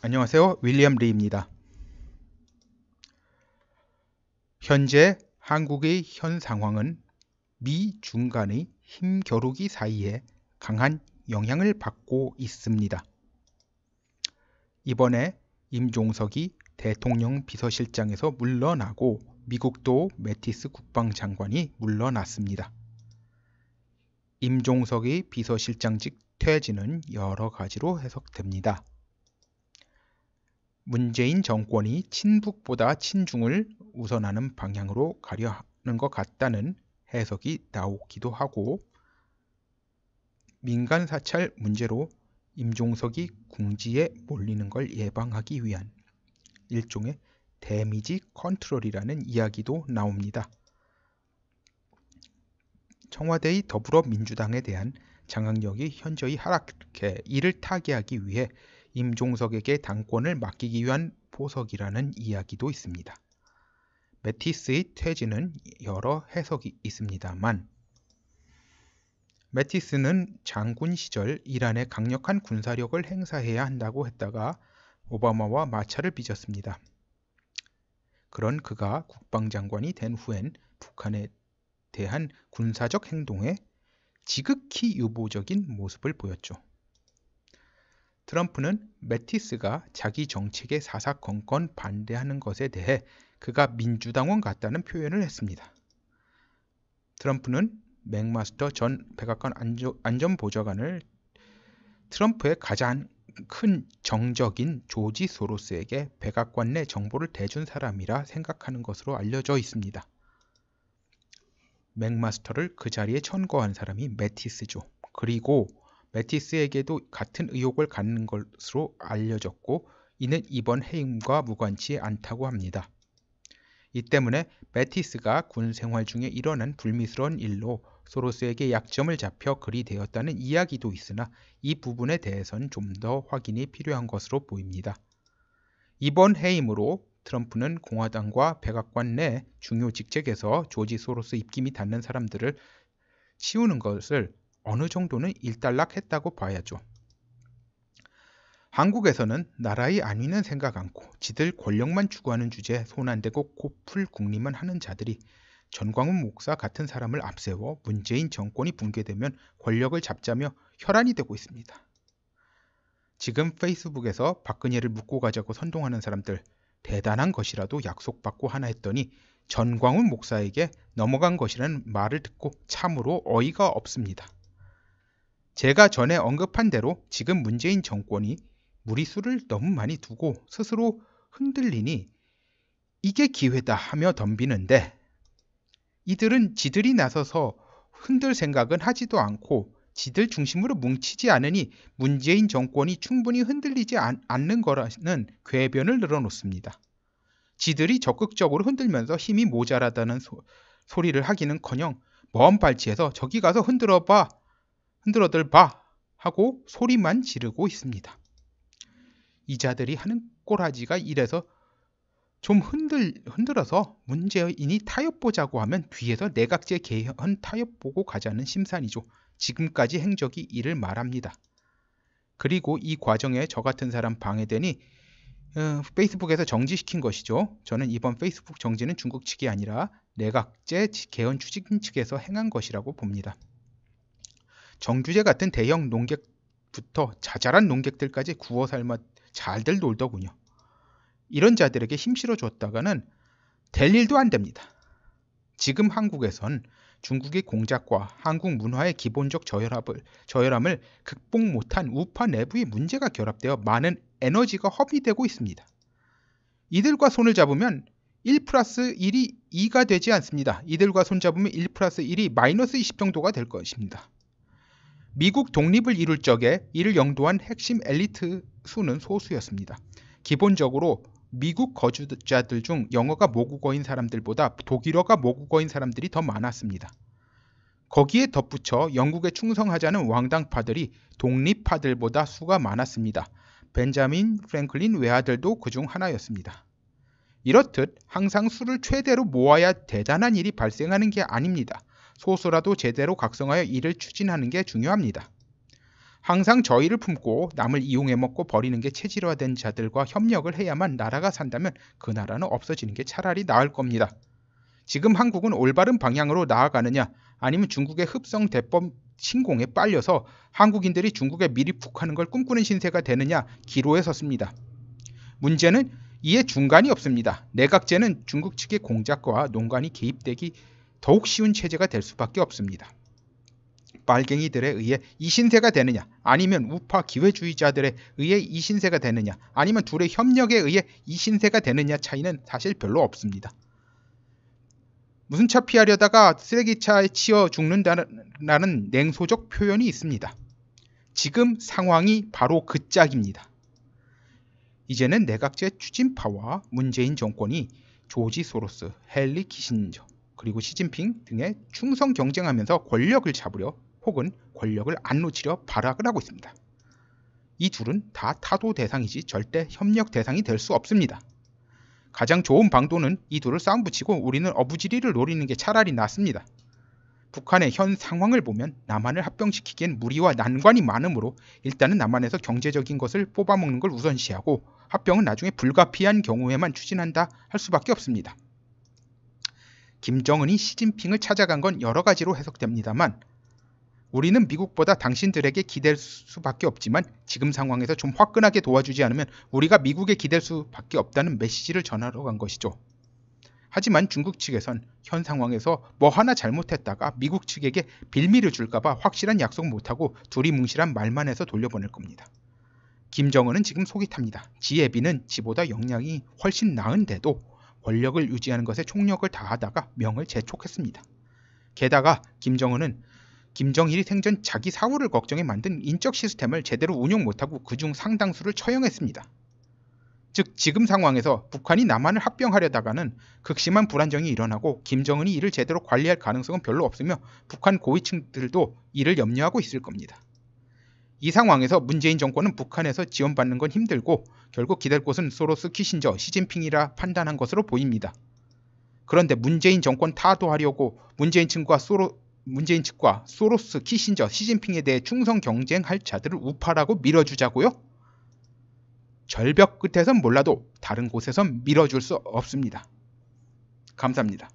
안녕하세요. 윌리엄 리입니다. 현재 한국의 현 상황은 미 중 간의 힘겨루기 사이에 강한 영향을 받고 있습니다. 이번에 임종석이 대통령 비서실장에서 물러나고 미국도 매티스 국방장관이 물러났습니다. 임종석의 비서실장직 퇴진은 여러 가지로 해석됩니다. 문재인 정권이 친북보다 친중을 우선하는 방향으로 가려는 것 같다는 해석이 나오기도 하고, 민간 사찰 문제로 임종석이 궁지에 몰리는 걸 예방하기 위한 일종의 데미지 컨트롤이라는 이야기도 나옵니다. 청와대의 더불어민주당에 대한 장악력이 현저히 하락해 이를 타개하기 위해 임종석에게 당권을 맡기기 위한 포석이라는 이야기도 있습니다. 매티스의 퇴진은 여러 해석이 있습니다만, 매티스는 장군 시절 이란에 강력한 군사력을 행사해야 한다고 했다가 오바마와 마찰을 빚었습니다. 그런 그가 국방장관이 된 후엔 북한에 대한 군사적 행동에 지극히 유보적인 모습을 보였죠. 트럼프는 매티스가 자기 정책에 사사건건 반대하는 것에 대해 그가 민주당원 같다는 표현을 했습니다. 트럼프는 맥마스터 전 백악관 안전보좌관을 트럼프의 가장 큰 정적인 조지 소로스에게 백악관 내 정보를 대준 사람이라 생각하는 것으로 알려져 있습니다. 맥마스터를 그 자리에 천거한 사람이 매티스죠. 그리고 매티스에게도 같은 의혹을 갖는 것으로 알려졌고, 이는 이번 해임과 무관치 않다고 합니다. 이 때문에 매티스가 군 생활 중에 일어난 불미스러운 일로 소로스에게 약점을 잡혀 그리 되었다는 이야기도 있으나 이 부분에 대해서는 좀 더 확인이 필요한 것으로 보입니다. 이번 해임으로 트럼프는 공화당과 백악관 내 중요 직책에서 조지 소로스 입김이 닿는 사람들을 치우는 것을 어느 정도는 일단락했다고 봐야죠. 한국에서는 나라의 안위는 생각 않고 지들 권력만 추구하는 주제에 손 안 대고 고풀 국리만 하는 자들이 전광훈 목사 같은 사람을 앞세워 문재인 정권이 붕괴되면 권력을 잡자며 혈안이 되고 있습니다. 지금 페이스북에서 박근혜를 묻고 가자고 선동하는 사람들, 대단한 것이라도 약속받고 하나 했더니 전광훈 목사에게 넘어간 것이라는 말을 듣고 참으로 어이가 없습니다. 제가 전에 언급한 대로 지금 문재인 정권이 무리수를 너무 많이 두고 스스로 흔들리니 이게 기회다 하며 덤비는데, 이들은 지들이 나서서 흔들 생각은 하지도 않고 지들 중심으로 뭉치지 않으니 문재인 정권이 충분히 흔들리지 않는 거라는 궤변을 늘어놓습니다. 지들이 적극적으로 흔들면서 힘이 모자라다는 소리를 하기는커녕 먼 발치에서 저기 가서 흔들어들 봐 하고 소리만 지르고 있습니다. 이 자들이 하는 꼬라지가 이래서 좀 흔들어서 문재인이 타협보자고 하면 뒤에서 내각제 개헌 타협보고 가자는 심산이죠. 지금까지 행적이 이를 말합니다. 그리고 이 과정에 저 같은 사람 방해되니 페이스북에서 정지시킨 것이죠. 저는 이번 페이스북 정지는 중국 측이 아니라 내각제 개헌 추진 측에서 행한 것이라고 봅니다. 정규제 같은 대형 농객부터 자잘한 농객들까지 구워 삶아 잘들 놀더군요. 이런 자들에게 힘 실어줬다가는 될 일도 안 됩니다. 지금 한국에선 중국의 공작과 한국 문화의 기본적 저열함을 극복 못한 우파 내부의 문제가 결합되어 많은 에너지가 허비되고 있습니다. 이들과 손을 잡으면 1 플러스 1이 2가 되지 않습니다. 이들과 손잡으면 1 플러스 1이 마이너스 20 정도가 될 것입니다. 미국 독립을 이룰 적에 이를 영도한 핵심 엘리트 수는 소수였습니다. 기본적으로 미국 거주자들 중 영어가 모국어인 사람들보다 독일어가 모국어인 사람들이 더 많았습니다. 거기에 덧붙여 영국에 충성하자는 왕당파들이 독립파들보다 수가 많았습니다. 벤자민 프랭클린 외아들도 그중 하나였습니다. 이렇듯 항상 수를 최대로 모아야 대단한 일이 발생하는 게 아닙니다. 소수라도 제대로 각성하여 일을 추진하는 게 중요합니다. 항상 저의를 품고 남을 이용해 먹고 버리는 게 체질화된 자들과 협력을 해야만 나라가 산다면 그 나라는 없어지는 게 차라리 나을 겁니다. 지금 한국은 올바른 방향으로 나아가느냐 아니면 중국의 흡성 대법 신공에 빨려서 한국인들이 중국에 밀입국하는 걸 꿈꾸는 신세가 되느냐 기로에 섰습니다. 문제는 이에 중간이 없습니다. 내각제는 중국 측의 공작과 농간이 개입되기 더욱 쉬운 체제가 될 수밖에 없습니다. 빨갱이들에 의해 이 신세가 되느냐 아니면 우파 기회주의자들에 의해 이 신세가 되느냐 아니면 둘의 협력에 의해 이 신세가 되느냐 차이는 사실 별로 없습니다. 무슨 차 피하려다가 쓰레기차에 치여 죽는다는 냉소적 표현이 있습니다. 지금 상황이 바로 그 짝입니다. 이제는 내각제 추진파와 문재인 정권이 조지 소로스, 헨리 키신저, 그리고 시진핑 등의 충성 경쟁하면서 권력을 잡으려 혹은 권력을 안 놓치려 발악을 하고 있습니다. 이 둘은 다 타도 대상이지 절대 협력 대상이 될 수 없습니다. 가장 좋은 방도는 이 둘을 싸움 붙이고 우리는 어부지리를 노리는 게 차라리 낫습니다. 북한의 현 상황을 보면 남한을 합병시키기엔 무리와 난관이 많으므로 일단은 남한에서 경제적인 것을 뽑아먹는 걸 우선시하고 합병은 나중에 불가피한 경우에만 추진한다 할 수밖에 없습니다. 김정은이 시진핑을 찾아간 건 여러 가지로 해석됩니다만 우리는 미국보다 당신들에게 기댈 수밖에 없지만 지금 상황에서 좀 화끈하게 도와주지 않으면 우리가 미국에 기댈 수밖에 없다는 메시지를 전하러 간 것이죠. 하지만 중국 측에선 현 상황에서 뭐 하나 잘못했다가 미국 측에게 빌미를 줄까봐 확실한 약속 못하고 둘이 뭉실한 말만 해서 돌려보낼 겁니다. 김정은은 지금 속이 탑니다. 지 애비는 지보다 역량이 훨씬 나은데도 권력을 유지하는 것에 총력을 다하다가 명을 재촉했습니다. 게다가 김정은은 김정일이 생전 자기 사후를 걱정해 만든 인적 시스템을 제대로 운용 못하고 그중 상당수를 처형했습니다. 즉 지금 상황에서 북한이 남한을 합병하려다가는 극심한 불안정이 일어나고 김정은이 이를 제대로 관리할 가능성은 별로 없으며 북한 고위층들도 이를 염려하고 있을 겁니다. 이 상황에서 문재인 정권은 북한에서 지원받는 건 힘들고 결국 기댈 곳은 소로스, 키신저, 시진핑이라 판단한 것으로 보입니다. 그런데 문재인 정권 타도하려고 문재인 측과 소로스, 키신저, 시진핑에 대해 충성 경쟁할 자들을 우파라고 밀어주자고요? 절벽 끝에선 몰라도 다른 곳에선 밀어줄 수 없습니다. 감사합니다.